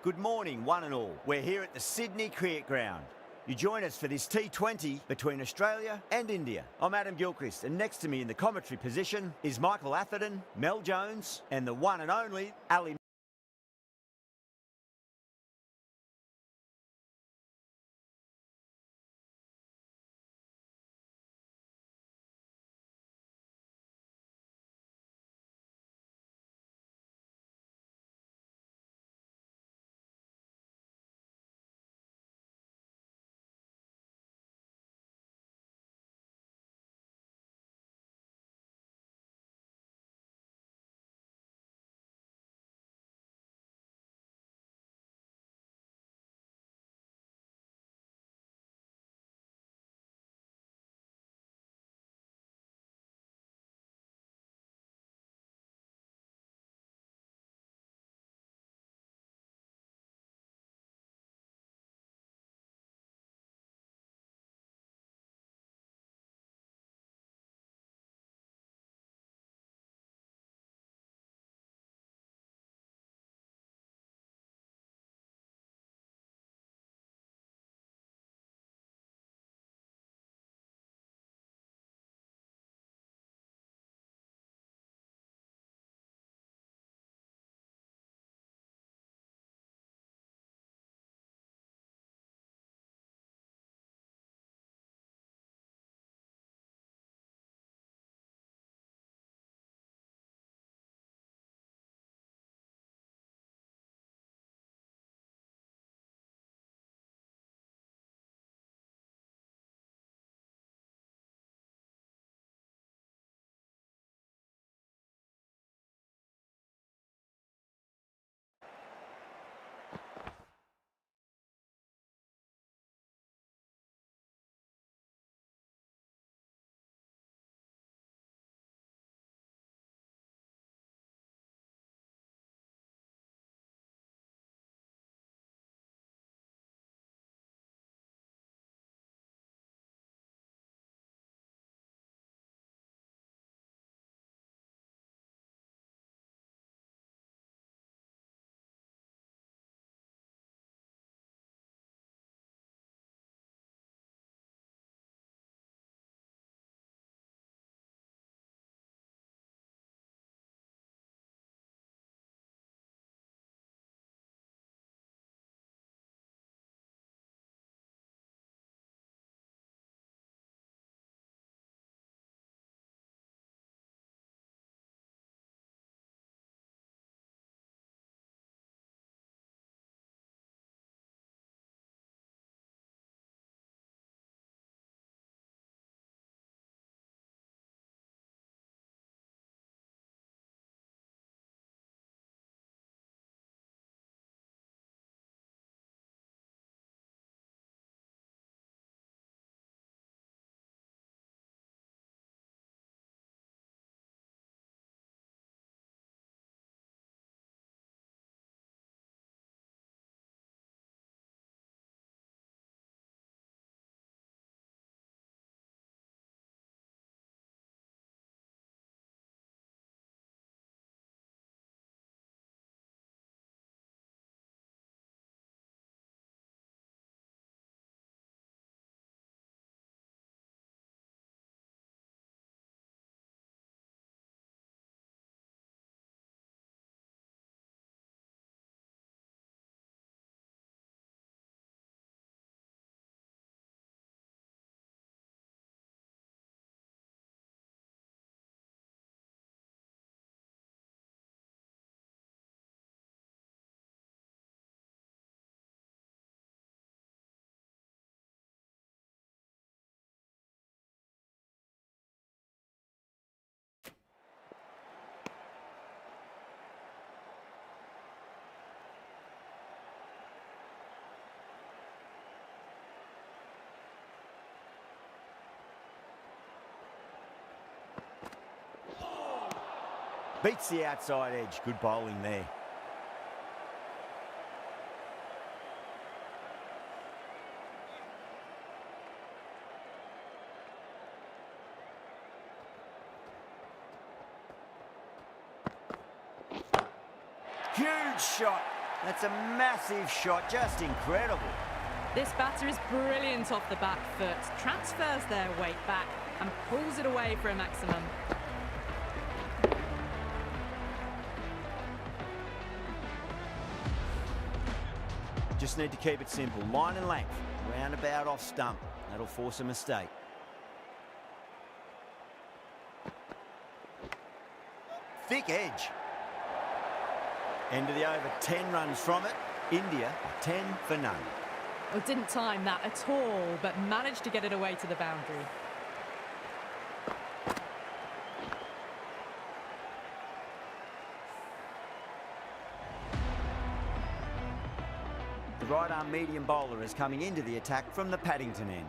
Good morning, one and all. We're here at the Sydney Cricket Ground. You join us for this T20 between Australia and India. I'm Adam Gilchrist, and next to me in the commentary position is Michael Atherton, Mel Jones, and the one and only Ali. Beats the outside edge. Good bowling there. Huge shot. That's a massive shot, just incredible. This batter is brilliant off the back foot, transfers their weight back and pulls it away for a maximum. Just need to keep it simple. Line and length, roundabout off stump. That'll force a mistake. Thick edge. End of the over, 10 runs from it. India are 10 for none. Oh, didn't time that at all, but managed to get it away to the boundary. The right-arm medium bowler is coming into the attack from the Paddington end.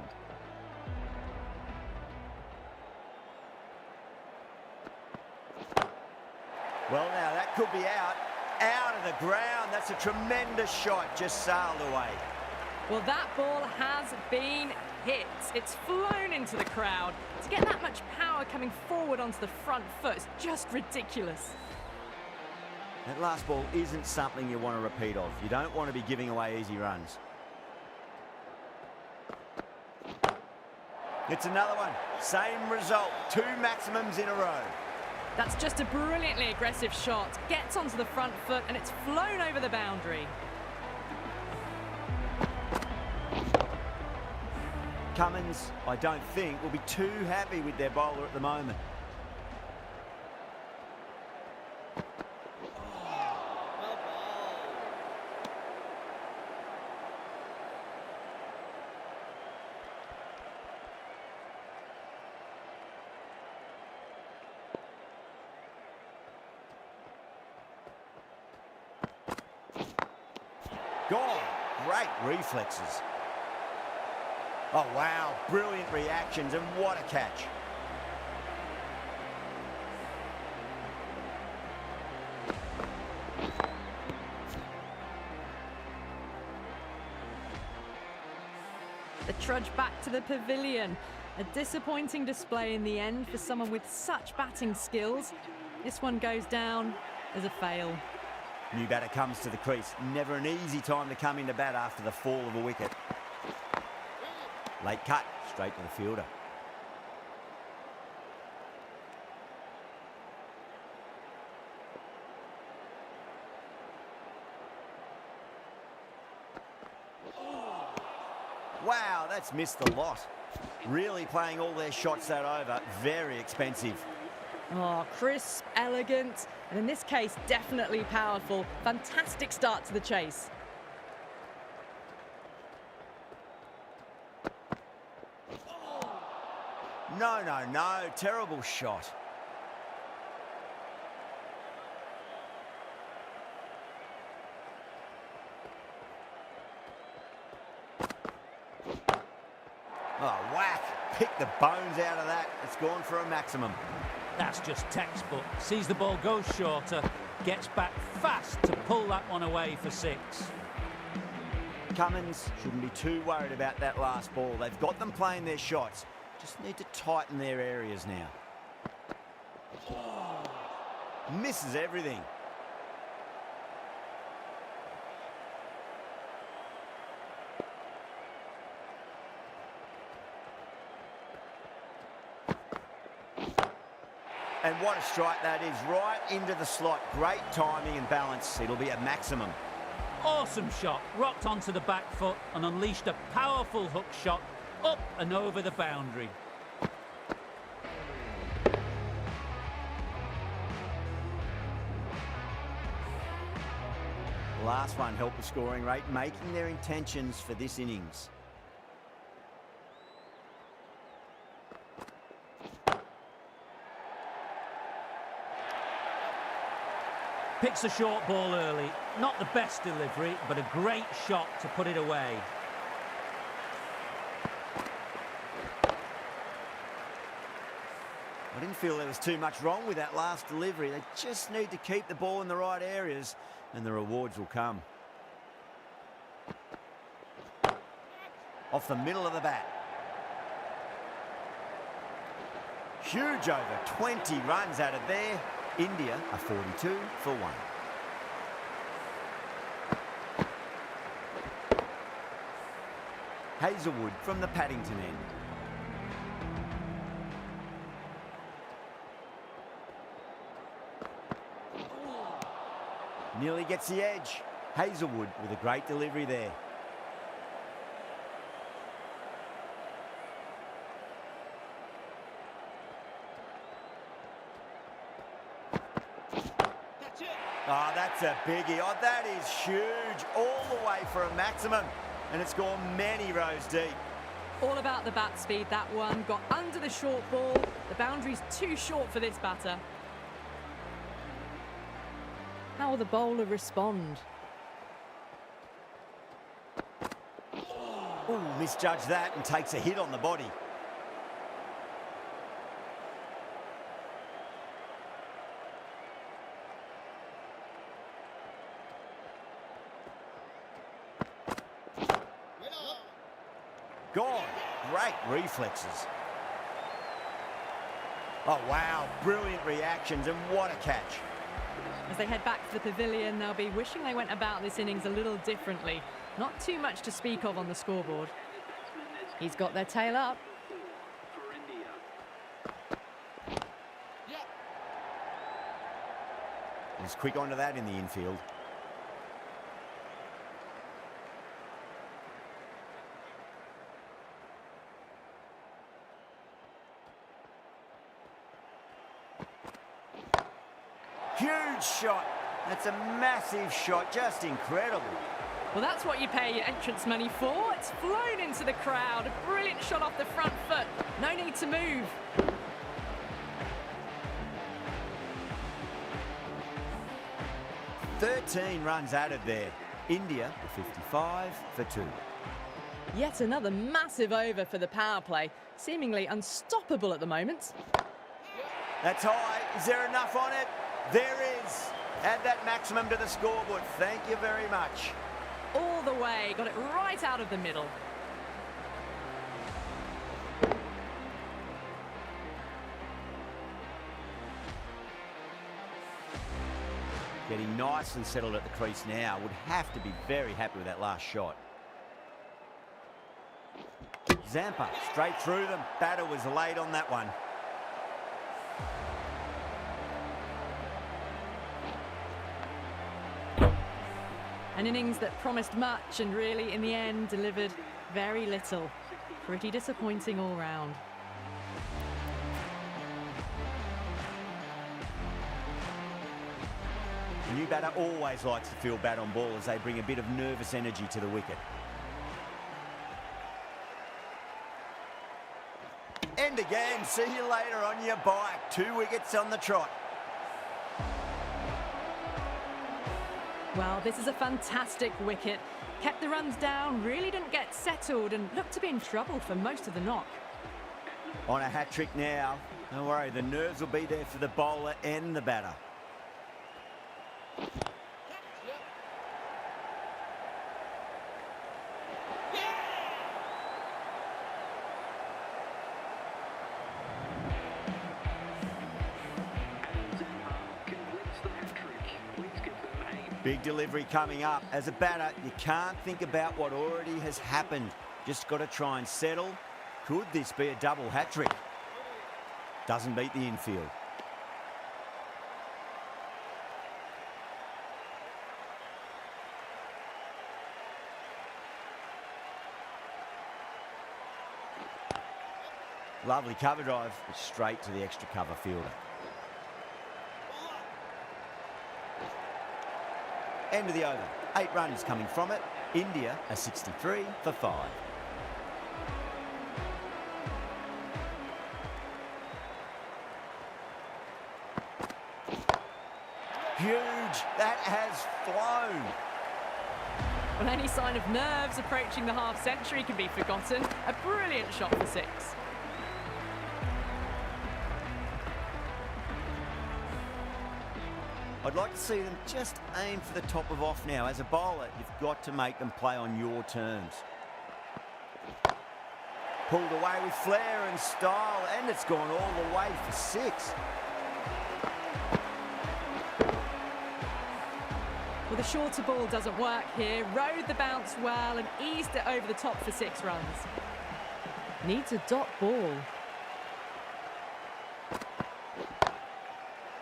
Well, now that could be out of the ground. That's a tremendous shot, just sailed away. Well, that ball has been hit. It's flown into the crowd. To get that much power coming forward onto the front foot is just ridiculous. That last ball isn't something you want to repeat of. You don't want to be giving away easy runs. It's another one. Same result. 2 maximums in a row. That's just a brilliantly aggressive shot. Gets onto the front foot and it's flown over the boundary. Cummins, I don't think, will be too happy with their bowler at the moment. Gone. Great reflexes. Oh, wow. Brilliant reactions, and what a catch. The trudge back to the pavilion. A disappointing display in the end for someone with such batting skills. This one goes down as a fail. New batter comes to the crease. Never an easy time to come into bat after the fall of a wicket. Late cut, straight to the fielder. Wow, that's missed the lot. Really playing all their shots that over. Very expensive. Oh, crisp, elegant, and in this case, definitely powerful. Fantastic start to the chase. No, no, no. Terrible shot. Oh, whack. Pick the bones out of that. It's gone for a maximum. That's just textbook. Sees the ball go shorter, gets back fast to pull that one away for 6. Cummins shouldn't be too worried about that last ball. They've got them playing their shots. Just need to tighten their areas now. Misses everything. And what a strike that is, right into the slot. Great timing and balance. It'll be a maximum. Awesome shot, rocked onto the back foot and unleashed a powerful hook shot up and over the boundary. Last one helped the scoring rate, making their intentions for this innings. Picks a short ball early. Not the best delivery, but a great shot to put it away. I didn't feel there was too much wrong with that last delivery. They just need to keep the ball in the right areas and the rewards will come. Off the middle of the bat. Huge over, 20 runs out of there. India are 42 for 1. Hazelwood from the Paddington end. Nearly gets the edge. Hazelwood with a great delivery there. Oh, that's a biggie. Oh, that is huge. All the way for a maximum. And it's gone many rows deep. All about the bat speed, that one. Got under the short ball. The boundary's too short for this batter. How will the bowler respond? Ooh, misjudged that and takes a hit on the body. Gone. Great reflexes. Oh, wow. Brilliant reactions and what a catch. As they head back to the pavilion, they'll be wishing they went about this innings a little differently. Not too much to speak of on the scoreboard. He's got their tail up. He's quick onto that in the infield. Huge shot. That's a massive shot, just incredible. Well, that's what you pay your entrance money for. It's flown into the crowd. A brilliant shot off the front foot. No need to move. "13 runs added there. India with 55 for 2. Yet another massive over for the power play. Seemingly unstoppable at the moment. That's high. Is there enough on it? There is. Add that maximum to the scoreboard. Thank you very much. All the way. Got it right out of the middle. Getting nicely settled at the crease now. Would have to be very happy with that last shot. Zampa straight through them. Batter was late on that one. An innings that promised much and really, in the end, delivered very little. Pretty disappointing all round. The new batter always likes to feel bat on ball as they bring a bit of nervous energy to the wicket. And again, see you later on your bike. 2 wickets on the trot. Well, this is a fantastic wicket. Kept the runs down, really didn't get settled and looked to be in trouble for most of the knock. On a hat-trick now. Don't worry, the nerves will be there for the bowler and the batter. Big delivery coming up. As a batter, you can't think about what already has happened. Just got to try and settle. Could this be a double hat-trick? Doesn't beat the infield. Lovely cover drive, but straight to the extra cover fielder. End of the over. 8 runs coming from it. India are 63 for 5. Huge. That has flown. Well, any sign of nerves approaching the half-century can be forgotten. A brilliant shot for 6. I'd like to see them just aim for the top of off now. As a bowler, you've got to make them play on your terms. Pulled away with flair and style, and it's gone all the way for 6. Well, Well, the shorter ball doesn't work here. Rode the bounce well and eased it over the top for 6 runs. Needs a dot ball.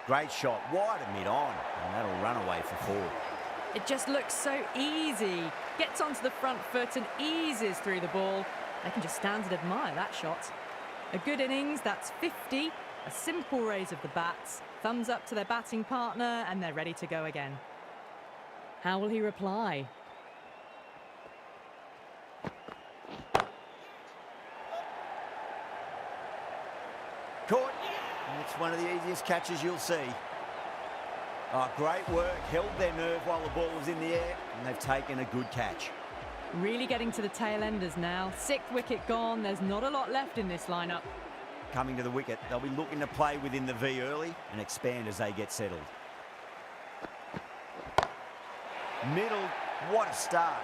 Great shot, wide and mid-on, and that'll run away for 4. It just looks so easy. Gets onto the front foot and eases through the ball. They can just stand and admire that shot. A good innings, that's 50. A simple raise of the bats. Thumbs up to their batting partner, and they're ready to go again. How will he reply? Caught. It's one of the easiest catches you'll see. Oh, great work. Held their nerve while the ball was in the air, and they've taken a good catch. Really getting to the tail enders now. 6th wicket gone. There's not a lot left in this lineup. Coming to the wicket, they'll be looking to play within the V early and expand as they get settled. Middle, what a start.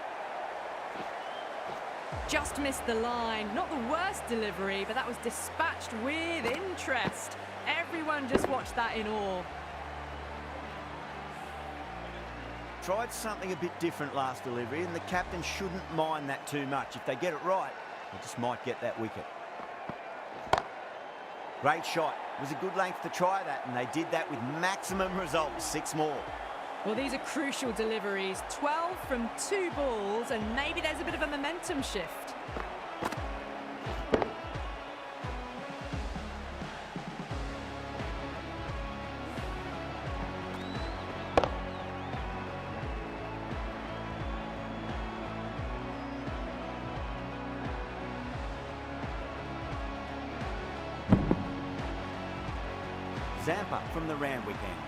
Just missed the line. Not the worst delivery, but that was dispatched with interest. Everyone just watched that in awe. Tried something a bit different last delivery, and the captain shouldn't mind that too much. If they get it right, they just might get that wicket. Great shot. It was a good length to try that, and they did that with maximum results. 6 more. Well, these are crucial deliveries. 12 from 2 balls, and maybe there's a bit of a momentum shift. Zampa from the Randwick end.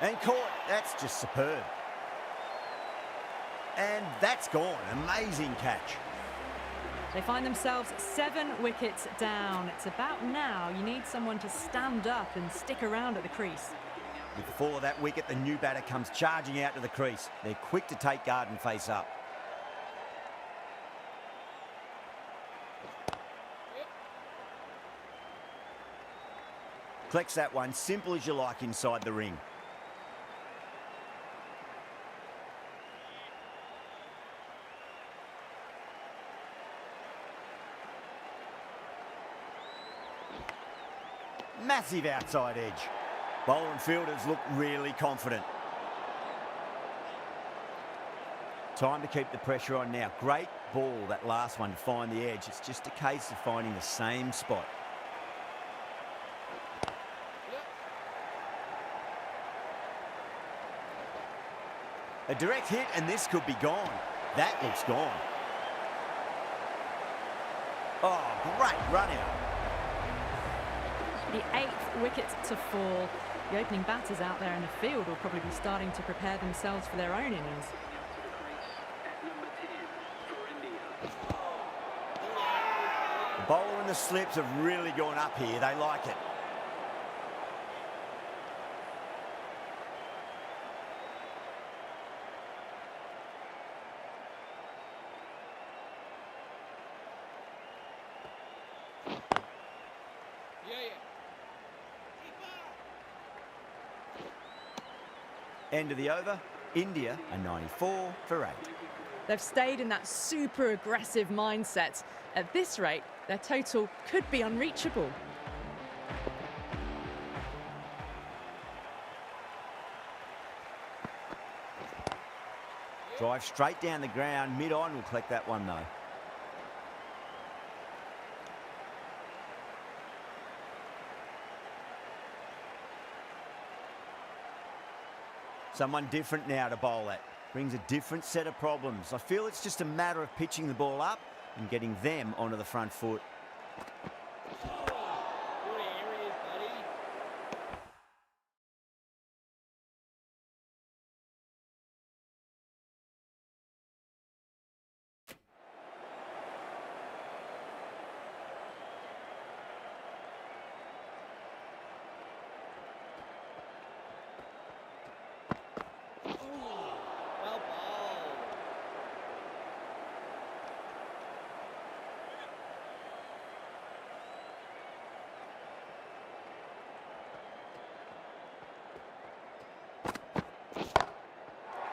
And caught. That's just superb. And that's gone. Amazing catch. They find themselves 7 wickets down. It's about now you need someone to stand up and stick around at the crease. With the fall of that wicket, the new batter comes charging out to the crease. They're quick to take guard and face up. Collects that one, simple as you like inside the ring. Massive outside edge. Bowler and fielders look really confident. Time to keep the pressure on now. Great ball, that last one, to find the edge. It's just a case of finding the same spot. A direct hit, and this could be gone. That looks gone. Oh, great run out. The 8th wicket to fall. The opening batters out there in the field will probably be starting to prepare themselves for their own innings. The bowler and the slips have really gone up here. They like it. End of the over, India are 94 for 8. They've stayed in that super aggressive mindset. At this rate, their total could be unreachable. Drive straight down the ground, mid-on will collect that one though. Someone different now to bowl at. Brings a different set of problems. I feel it's just a matter of pitching the ball up and getting them onto the front foot.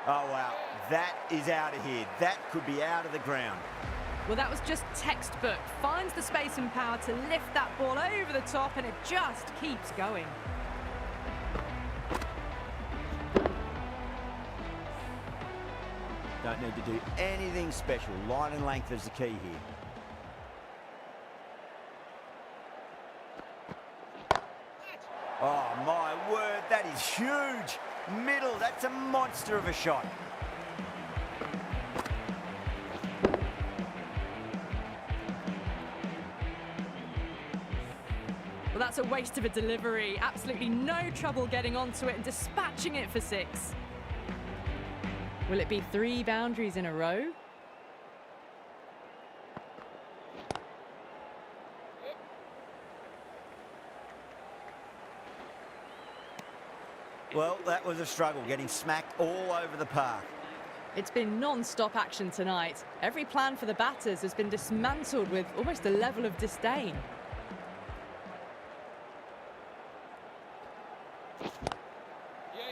Oh, wow. That is out of here. That could be out of the ground. Well, that was just textbook. Finds the space and power to lift that ball over the top, and it just keeps going. Don't need to do anything special. Line and length is the key here. Oh, my word, that is huge. Middle, that's a monster of a shot. Well, that's a waste of a delivery. Absolutely no trouble getting onto it and dispatching it for 6. Will it be 3 boundaries in a row? Well, that was a struggle, getting smacked all over the park. It's been non-stop action tonight. Every plan for the batters has been dismantled with almost a level of disdain.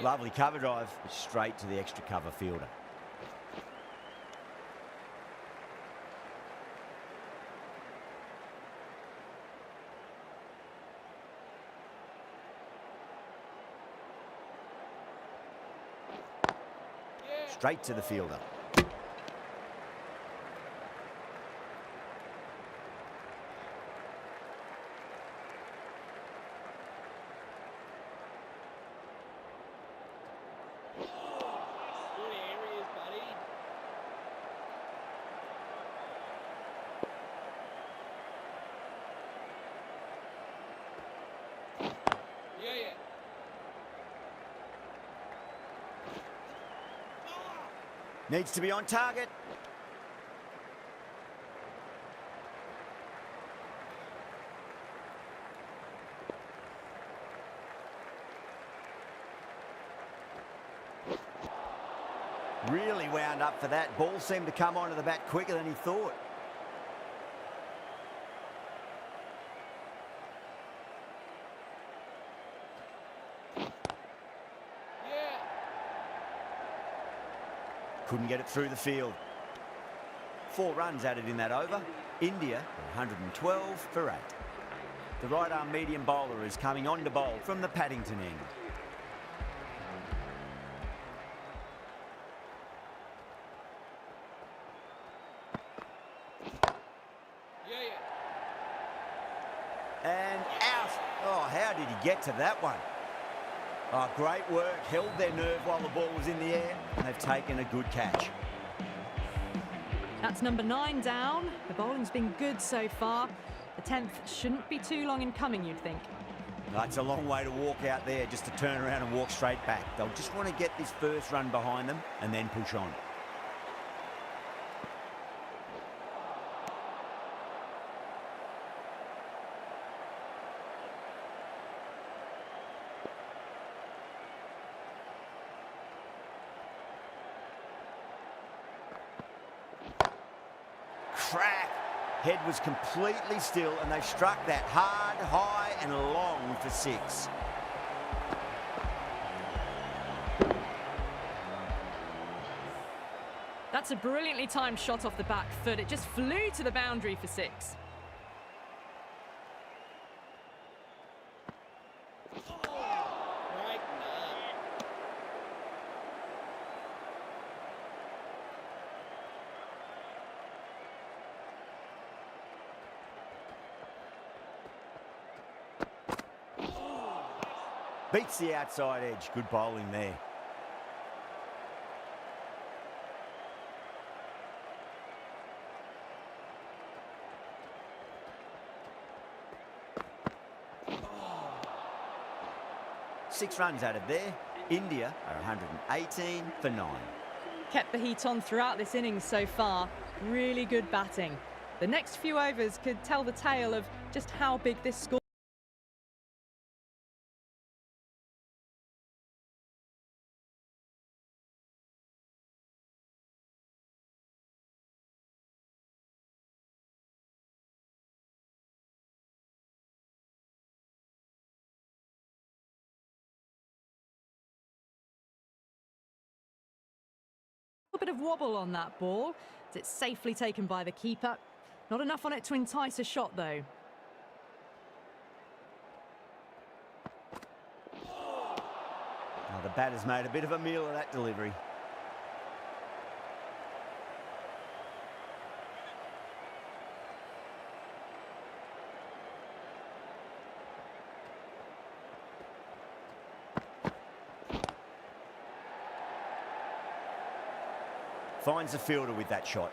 Lovely cover drive, straight to the extra cover fielder. Straight to the fielder. Needs to be on target. Really wound up for that. Ball seemed to come onto the bat quicker than he thought. Couldn't get it through the field. 4 runs added in that over. India 112 for 8. The right arm medium bowler is coming on to bowl from the Paddington end. And out. Oh, how did he get to that one? Oh, great work. Held their nerve while the ball was in the air, and they've taken a good catch. That's number 9 down. The bowling's been good so far. The 10th shouldn't be too long in coming, you'd think. It's a long way to walk out there just to turn around and walk straight back. They'll just want to get this first run behind them and then push on. Crack. Head was completely still and they struck that hard, high and long for 6. That's a brilliantly timed shot off the back foot. It just flew to the boundary for 6. Beats the outside edge. Good bowling there. Six runs added there. India are 118 for 9. Kept the heat on throughout this innings so far. Really good batting. The next few overs could tell the tale of just how big this score A bit of wobble on that ball. It's safely taken by the keeper. Not enough on it to entice a shot, though. Oh, the batter's made a bit of a meal of that delivery. Finds the fielder with that shot.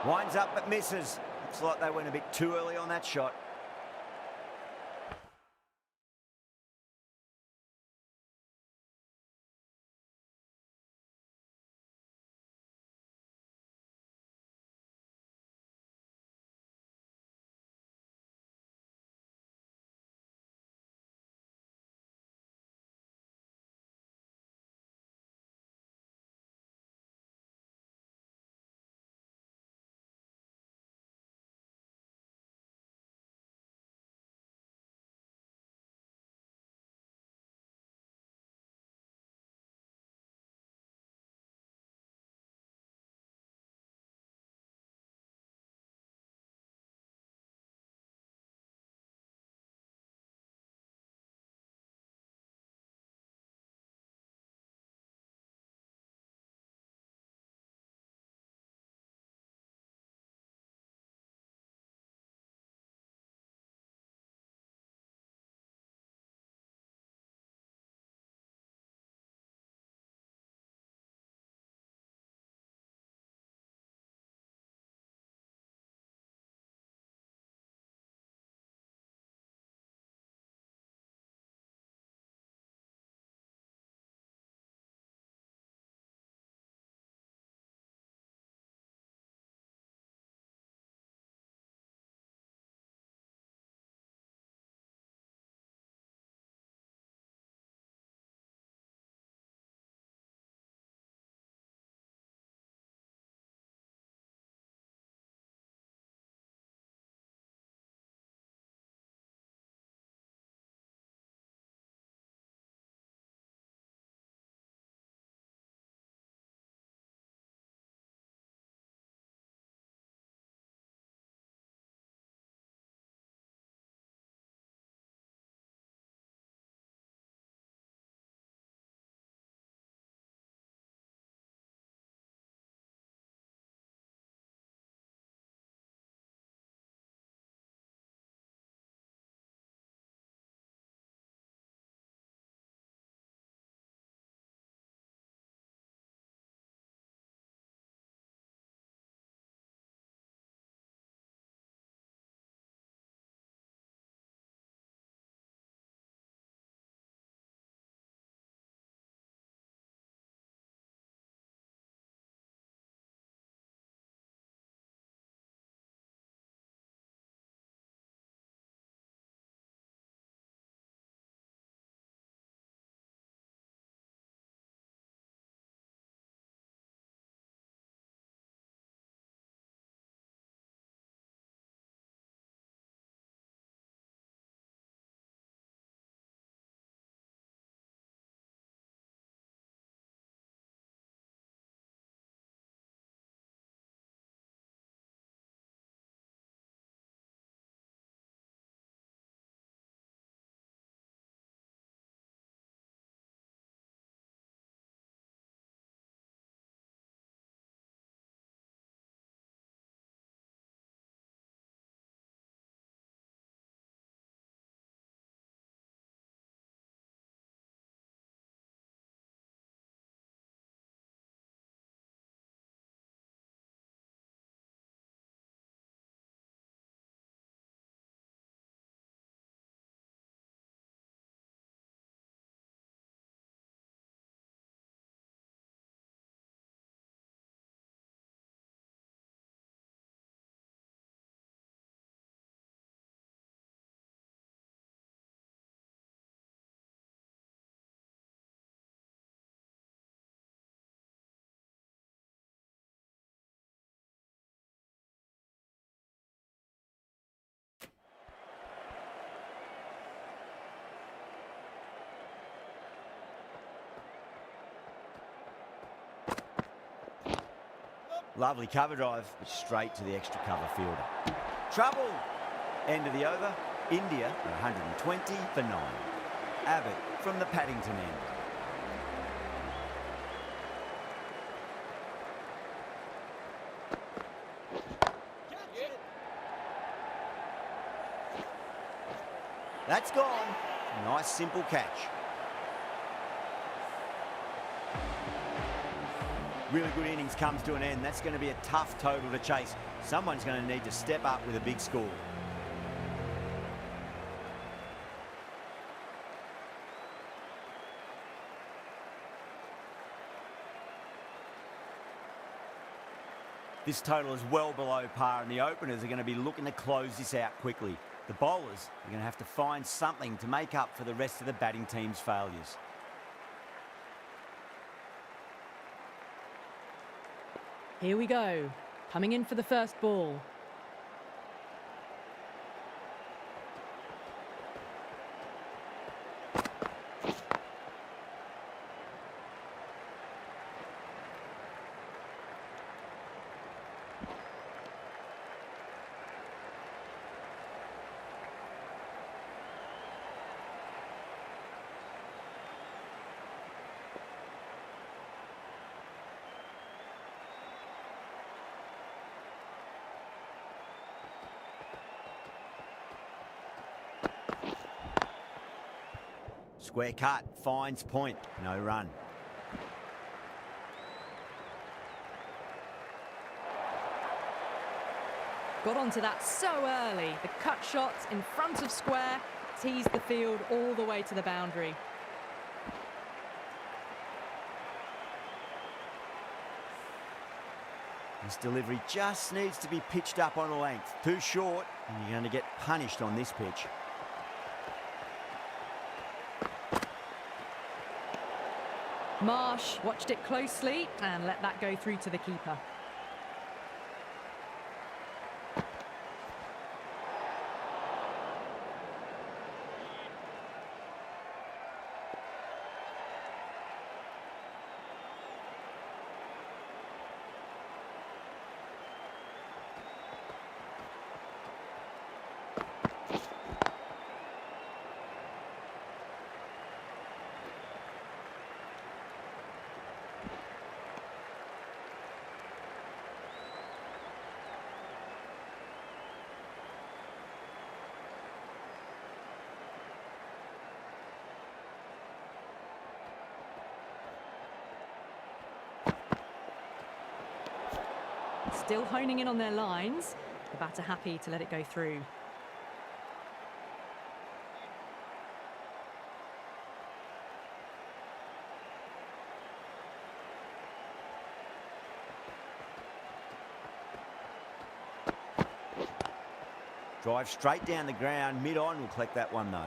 Winds up but misses. Looks like they went a bit too early on that shot. Lovely cover drive, but straight to the extra cover fielder. Trouble! End of the over. India are 120 for 9. Abbott from the Paddington end. That's gone. Nice simple catch. Really good innings comes to an end. That's going to be a tough total to chase. Someone's going to need to step up with a big score. This total is well below par, and the openers are going to be looking to close this out quickly. The bowlers are going to have to find something to make up for the rest of the batting team's failures. Here we go. Coming in for the first ball. Square cut, finds point, no run. Got onto that so early. The cut shot in front of square teased the field all the way to the boundary. This delivery just needs to be pitched up on a length. Too short, and you're going to get punished on this pitch. Marsh watched it closely and let that go through to the keeper. Still honing in on their lines. The batter happy to let it go through. Drive straight down the ground, mid-on, will collect that one though.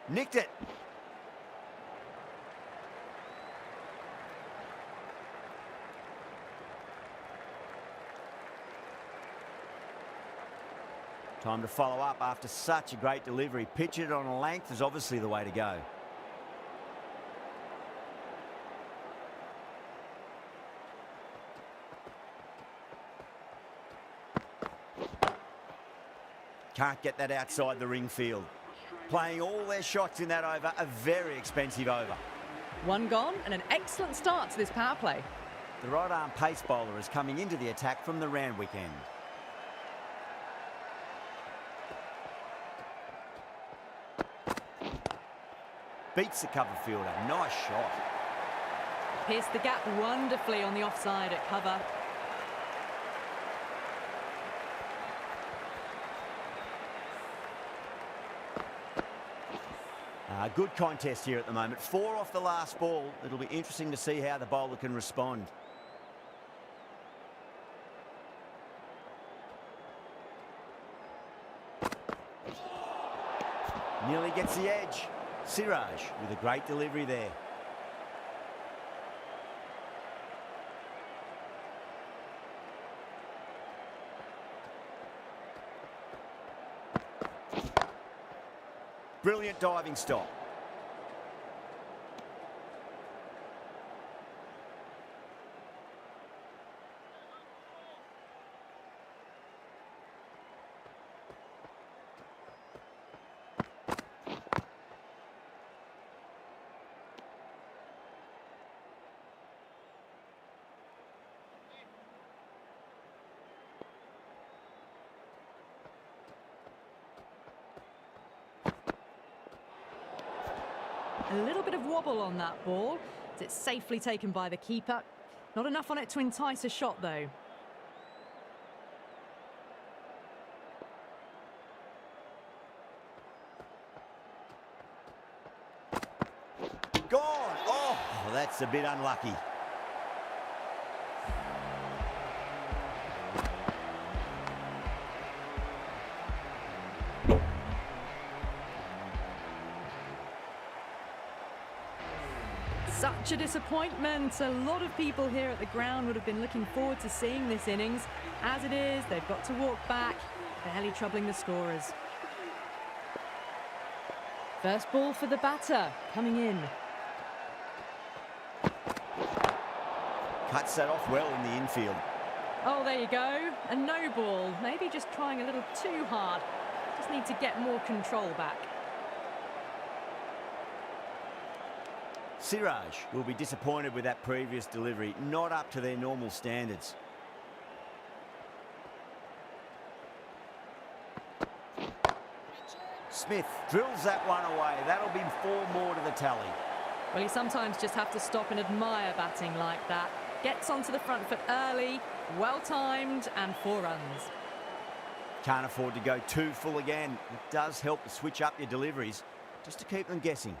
Nicked it. Time to follow up after such a great delivery. Pitch it on a length is obviously the way to go. Can't get that outside the ring field. Playing all their shots in that over, a very expensive over. One gone and an excellent start to this power play. The right arm pace bowler is coming into the attack from the Randwick end. Beats the cover fielder, nice shot. Pierced the gap wonderfully on the offside at cover. Good contest here at the moment. 4 off the last ball. It'll be interesting to see how the bowler can respond. Nearly gets the edge. Siraj with a great delivery there. Brilliant diving stop. A little bit of wobble on that ball. It's safely taken by the keeper. Not enough on it to entice a shot, though. Gone! Oh, that's a bit unlucky. Such a disappointment. A lot of people here at the ground would have been looking forward to seeing this innings. As it is, they've got to walk back, barely troubling the scorers. First ball for the batter, coming in. Cuts that off well in the infield. Oh, there you go. A no ball. Maybe just trying a little too hard. Just need to get more control back. Siraj will be disappointed with that previous delivery, not up to their normal standards. Smith drills that one away. That'll be 4 more to the tally. Well, you sometimes just have to stop and admire batting like that. Gets onto the front foot early, well-timed, and 4 runs. Can't afford to go too full again. It does help to switch up your deliveries, just to keep them guessing.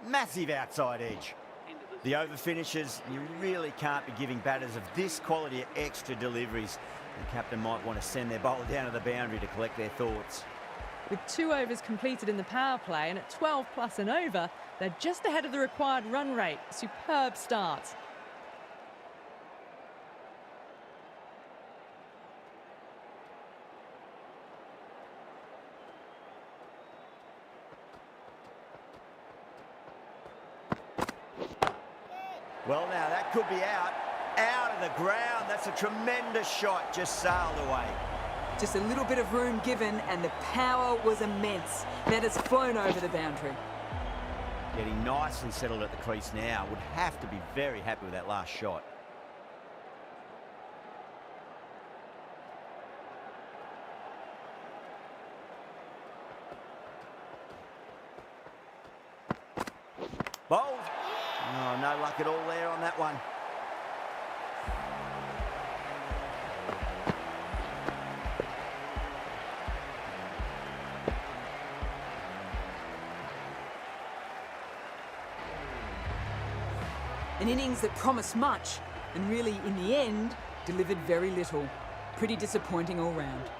Massive outside edge. The over finishes, you really can't be giving batters of this quality extra deliveries. The captain might want to send their bowler down to the boundary to collect their thoughts. With 2 overs completed in the power play and at 12 plus and over, they're just ahead of the required run rate. Superb start. Well, now that could be out of the ground. That's a tremendous shot, just sailed away. Just a little bit of room given and the power was immense. That has flown over the boundary. Getting nice and settled at the crease now. Would have to be very happy with that last shot. Bowled. Oh, no luck at all there on that one. An innings that promised much and really, in the end, delivered very little. Pretty disappointing all round.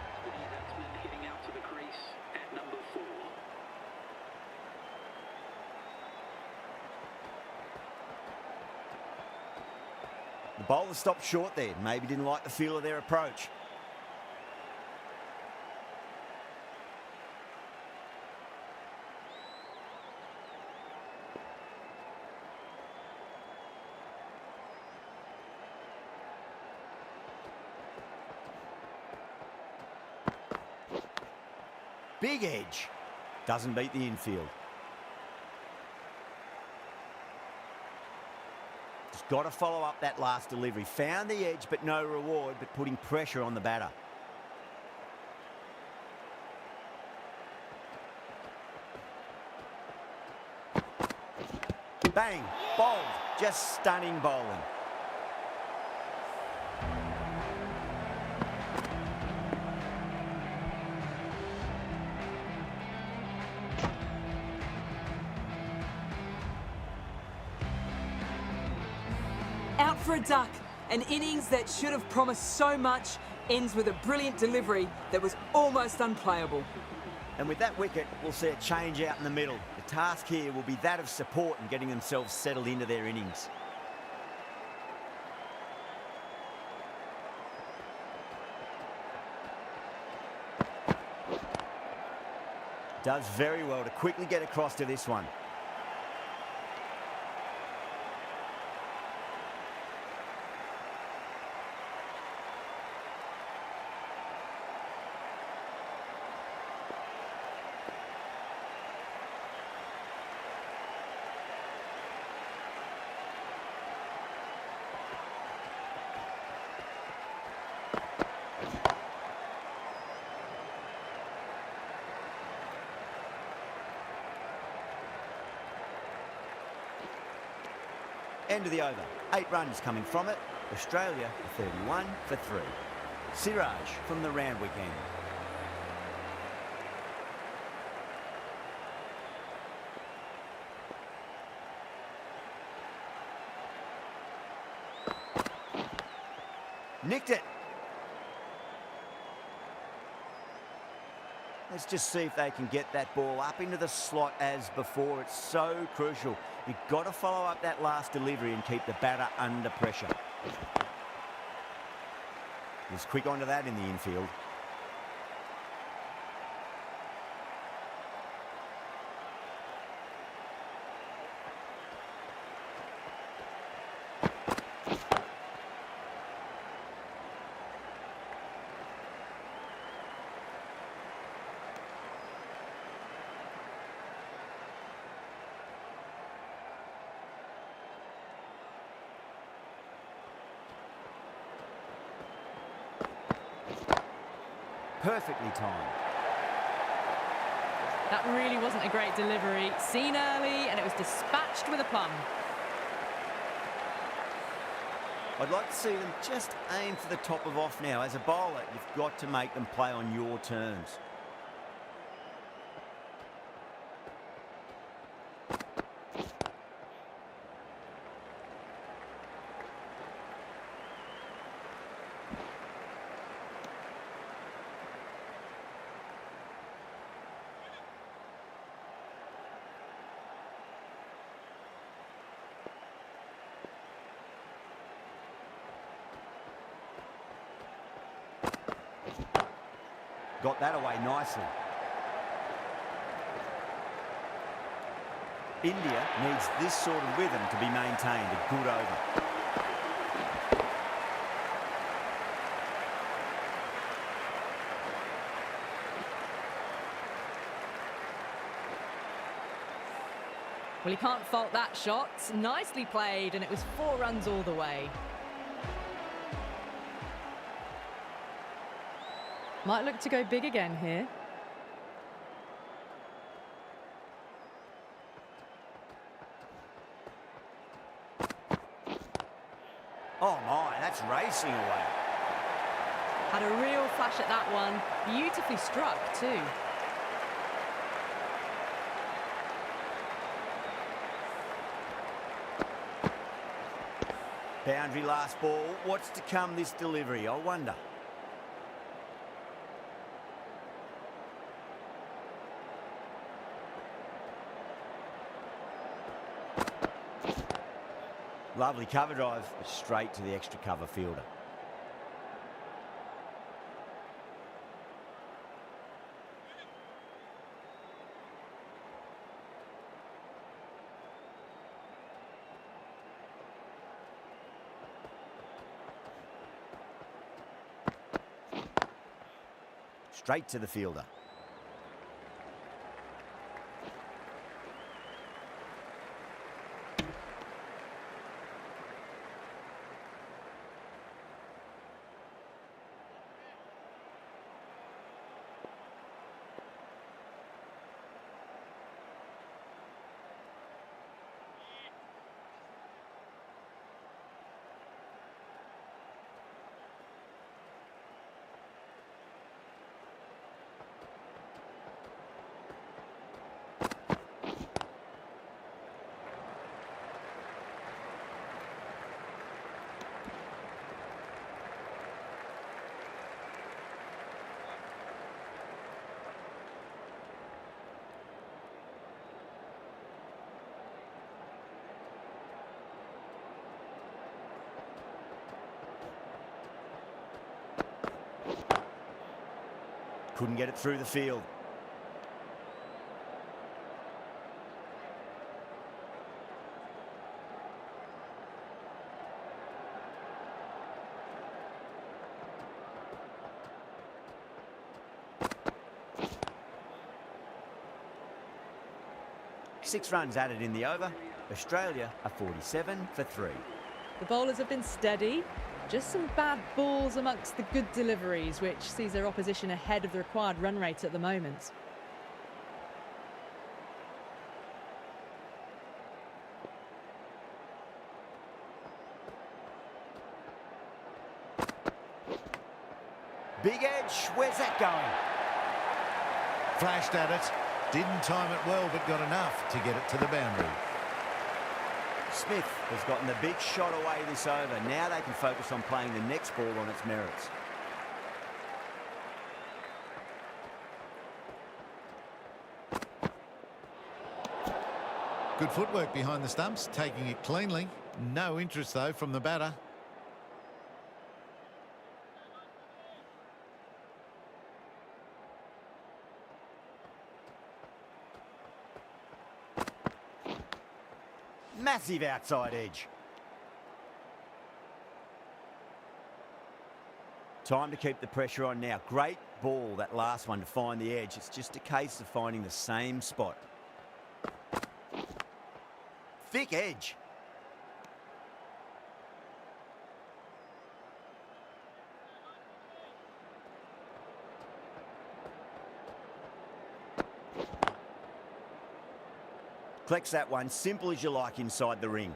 The bowler stopped short there. Maybe didn't like the feel of their approach. Big edge. Doesn't beat the infield. Just got to follow up that last delivery. Found the edge, but no reward, but putting pressure on the batter. Bang, bowled. Just stunning bowling. Out for a duck. An innings that should have promised so much ends with a brilliant delivery that was almost unplayable. And with that wicket, we'll see a change out in the middle. The task here will be that of support and getting themselves settled into their innings. Does very well to quickly get across to this one. End of the over. 8 runs coming from it. Australia 31 for 3. Siraj from the Randwick end. Nicked it. Let's just see if they can get that ball up into the slot as before. It's so crucial. You've got to follow up that last delivery and keep the batter under pressure. He's quick onto that in the infield. Perfectly timed. That really wasn't a great delivery. Seen early, and it was dispatched with a plum. I'd like to see them just aim for the top of off now. As a bowler, you've got to make them play on your terms. Got that away nicely. India needs this sort of rhythm to be maintained. A good over. Well, you can't fault that shot. Nicely played, and it was 4 runs all the way. Might look to go big again here. Oh my, that's racing away. Had a real flash at that one. Beautifully struck too. Boundary last ball. What's to come this delivery, I wonder. Lovely cover drive, but straight to the extra cover fielder. Straight to the fielder. Couldn't get it through the field. Six runs added in the over. Australia are 47 for 3. The bowlers have been steady. Just some bad balls amongst the good deliveries, which sees their opposition ahead of the required run rate at the moment. Big edge, where's that going? Flashed at it. Didn't time it well, but got enough to get it to the boundary. Smith has gotten the big shot away this over. Now they can focus on playing the next ball on its merits. Good footwork behind the stumps, taking it cleanly. No interest, though, from the batter. Massive outside edge. Time to keep the pressure on now. Great ball, that last one, to find the edge. It's just a case of finding the same spot. Thick edge. Collects that one, simple as you like, inside the ring.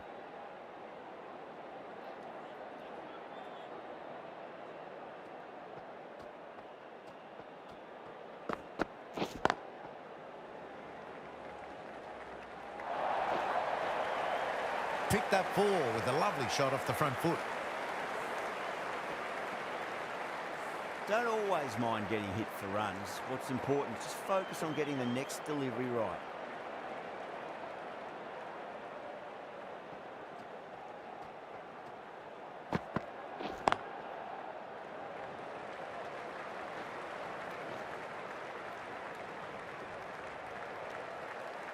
Picked up 4 with a lovely shot off the front foot. Don't always mind getting hit for runs. What's important is just focus on getting the next delivery right.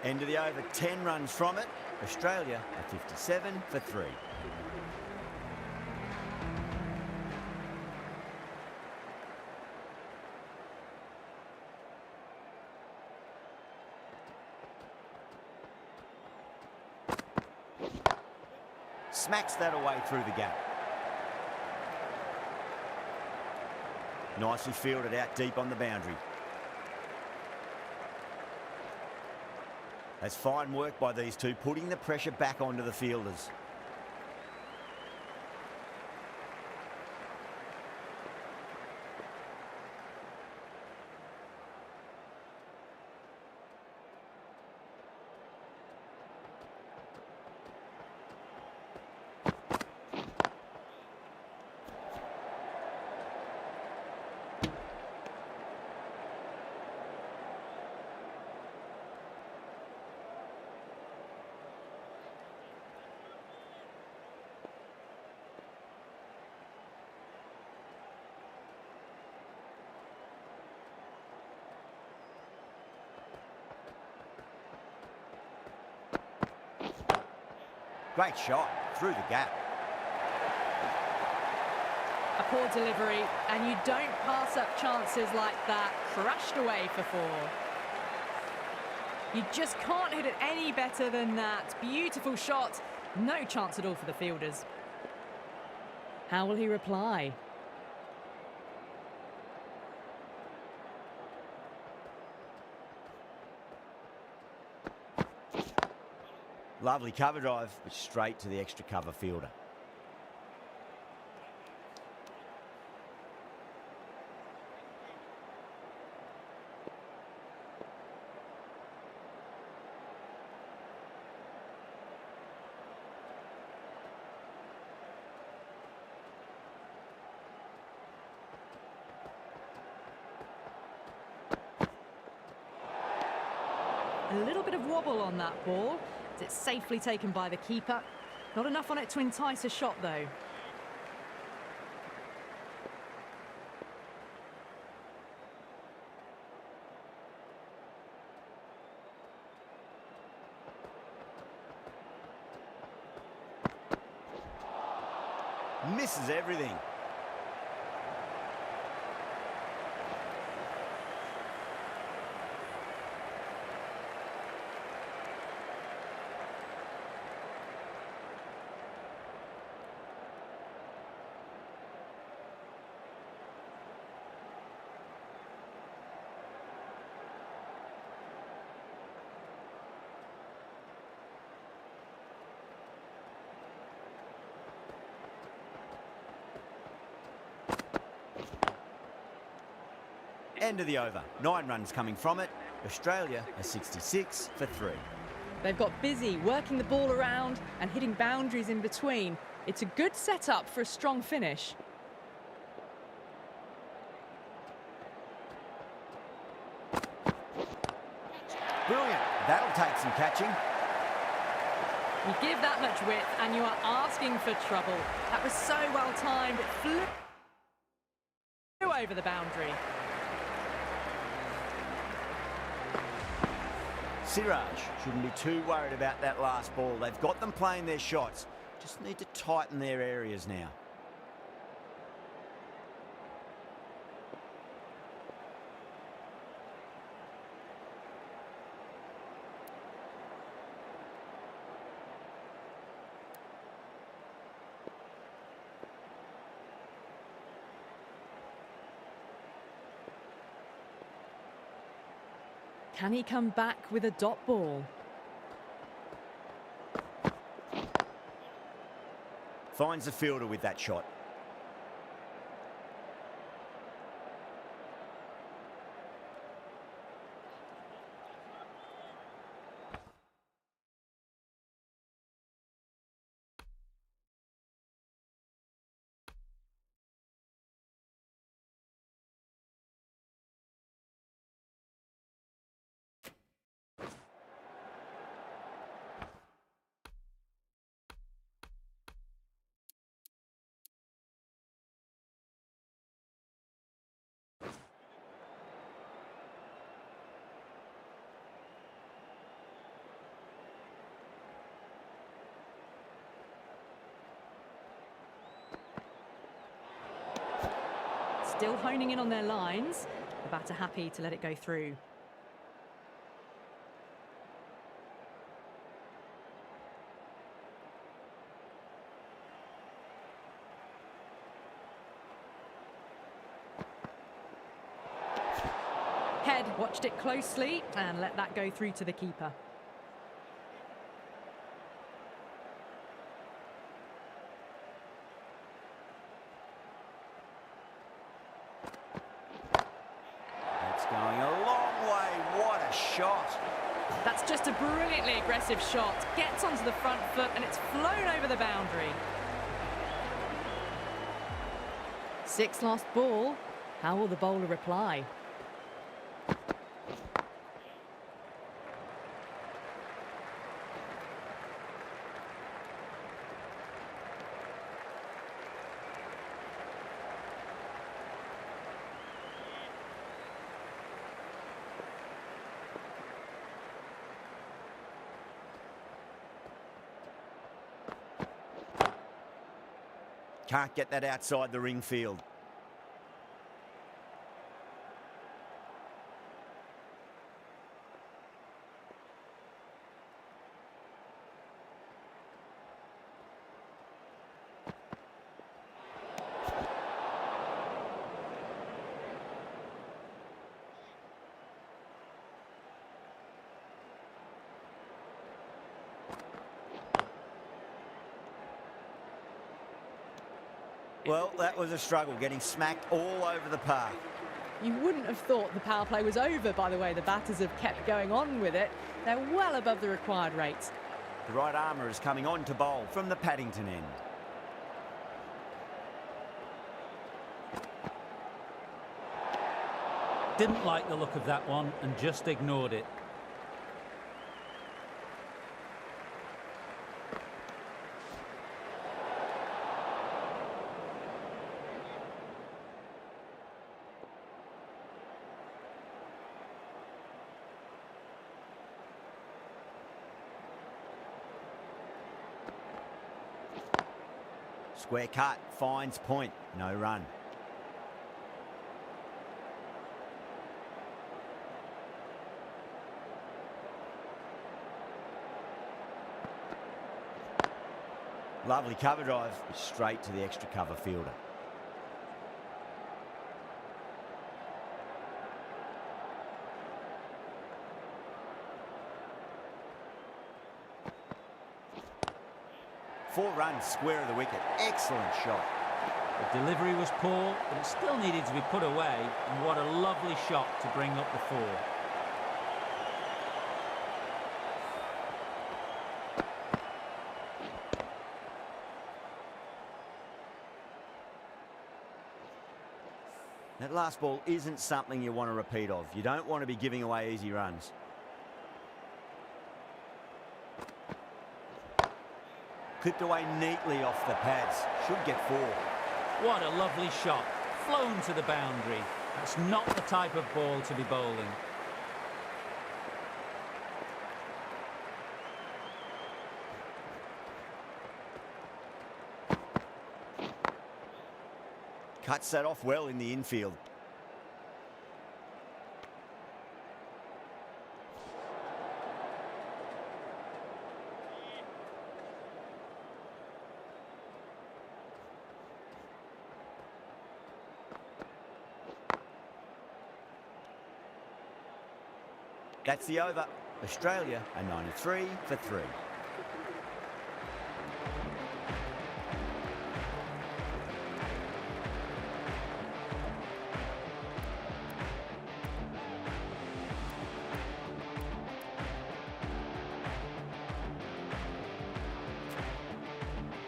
End of the over, 10 runs from it. Australia are 57 for 3. Smacks that away through the gap. Nicely fielded out deep on the boundary. That's fine work by these two, putting the pressure back onto the fielders. Great shot through the gap. A poor delivery, and you don't pass up chances like that. Crushed away for 4. You just can't hit it any better than that. Beautiful shot. No chance at all for the fielders. How will he reply? Lovely cover drive, but straight to the extra cover fielder. A little bit of wobble on that ball. It's safely taken by the keeper. Not enough on it to entice a shot, though. misses everything. End of the over. 9 runs coming from it. Australia are 66 for 3. They've got busy working the ball around and hitting boundaries in between. It's a good setup for a strong finish. Brilliant. That'll take some catching. You give that much width and you are asking for trouble. That was so well timed. It flew over the boundary. Siraj shouldn't be too worried about that last ball. They've got them playing their shots. Just need to tighten their areas now. Can he come back with a dot ball? Finds the fielder with that shot. Still honing in on their lines. The batter happy to let it go through. Head watched it closely and let that go through to the keeper. It's going a long way. What a shot. That's just a brilliantly aggressive shot. Gets onto the front foot and it's flown over the boundary. 6 lost ball. How will the bowler reply? Can't get that outside the ring field. Well, that was a struggle, getting smacked all over the park. You wouldn't have thought the power play was over by the way the batters have kept going on with it. They're well above the required rates. The right armour is coming on to bowl from the Paddington end. Didn't like the look of that one and just ignored it. Square cut, finds point, no run. Lovely cover drive, straight to the extra cover fielder. Four runs, square of the wicket. Excellent shot. The delivery was poor, but it still needed to be put away, and what a lovely shot to bring up the four. That last ball isn't something you want to repeat of. You don't want to be giving away easy runs. Clipped away neatly off the pads. Should get four. What a lovely shot. Flown to the boundary. That's not the type of ball to be bowling. Cuts that off well in the infield. That's the over. Australia are 93 for 3.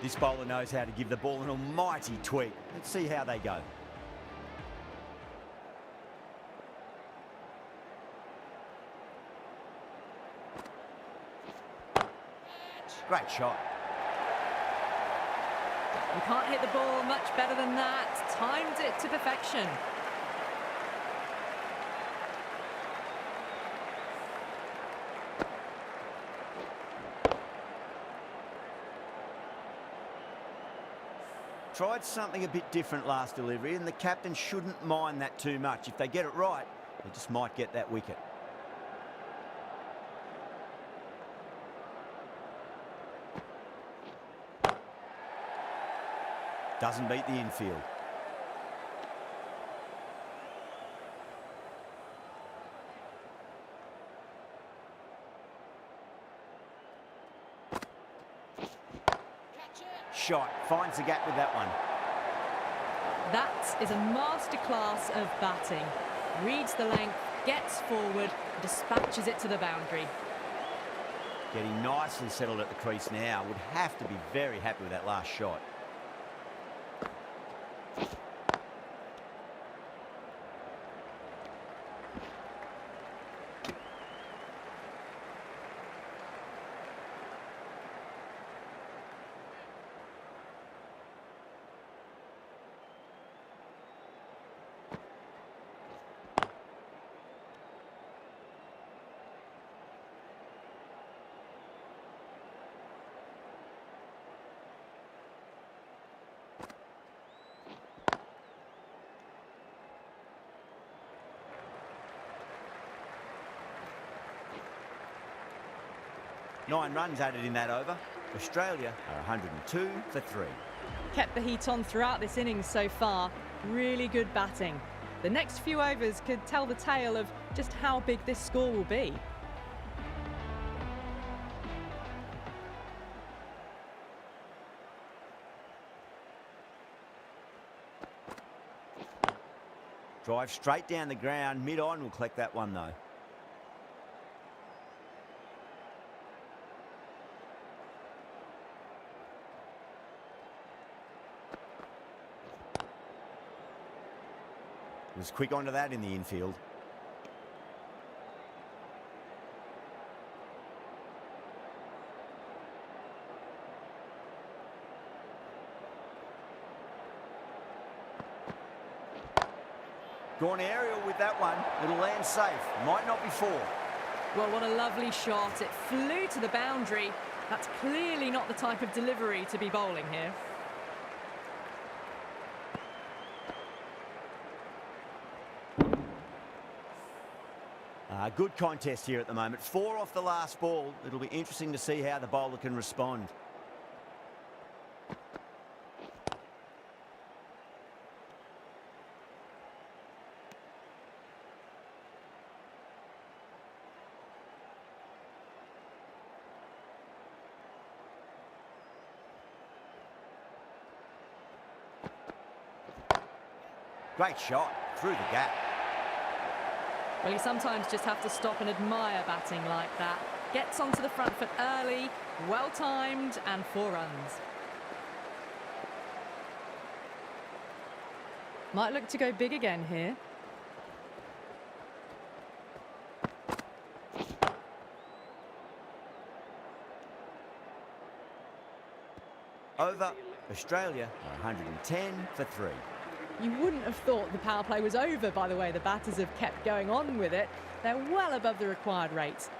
This bowler knows how to give the ball an almighty tweak. Let's see how they go. Great shot. You can't hit the ball much better than that. Timed it to perfection. Tried something a bit different last delivery, and the captain shouldn't mind that too much. If they get it right, they just might get that wicket. Doesn't beat the infield. Shot, finds the gap with that one. That is a masterclass of batting. Reads the length, gets forward, dispatches it to the boundary. Getting nicely settled at the crease now. Would have to be very happy with that last shot. Nine runs added in that over. Australia are 102 for 3. Kept the heat on throughout this innings so far. Really good batting. The next few overs could tell the tale of just how big this score will be. Drive straight down the ground. Mid-on will collect that one though. Was quick onto that in the infield. Gone aerial with that one. It'll land safe. Might not be 4. Well, what a lovely shot. It flew to the boundary. That's clearly not the type of delivery to be bowling here. Good contest here at the moment. 4 off the last ball. It'll be interesting to see how the bowler can respond. Great shot through the gap. Well, you sometimes just have to stop and admire batting like that. Gets onto the front foot early, well timed, and 4 runs. Might look to go big again here. Over. Australia 110 for 3. You wouldn't have thought the power play was over by the way the batters have kept going on with it. They're well above the required rate.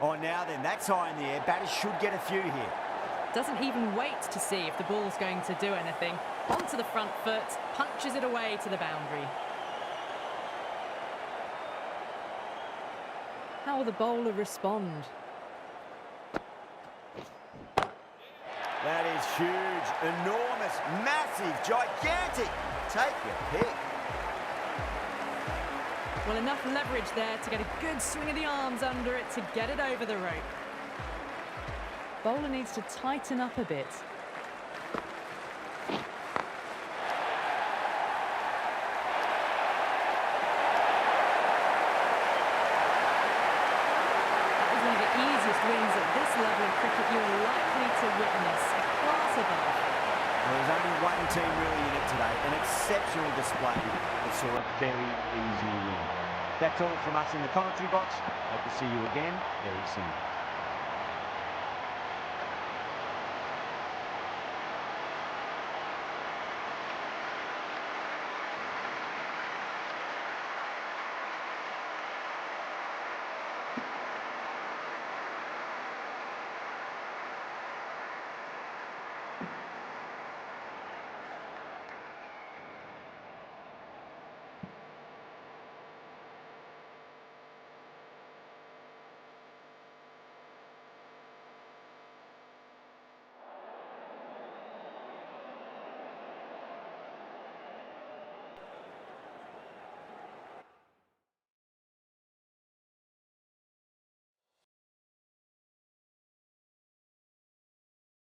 Oh, now then, that's high in the air. Batters should get a few here. Doesn't even wait to see if the ball's going to do anything. Onto the front foot, punches it away to the boundary. How will the bowler respond? That is huge, enormous, massive, gigantic. Take your pick. Well, enough leverage there to get a good swing of the arms under it to get it over the rope. Bowler needs to tighten up a bit. That was one of the easiest wins at this level of cricket you're likely to witness. A class above. Well, there's only one team really in it today. An exceptional display that saw a very easy win. That's all from us in the commentary box. Hope to see you again very soon.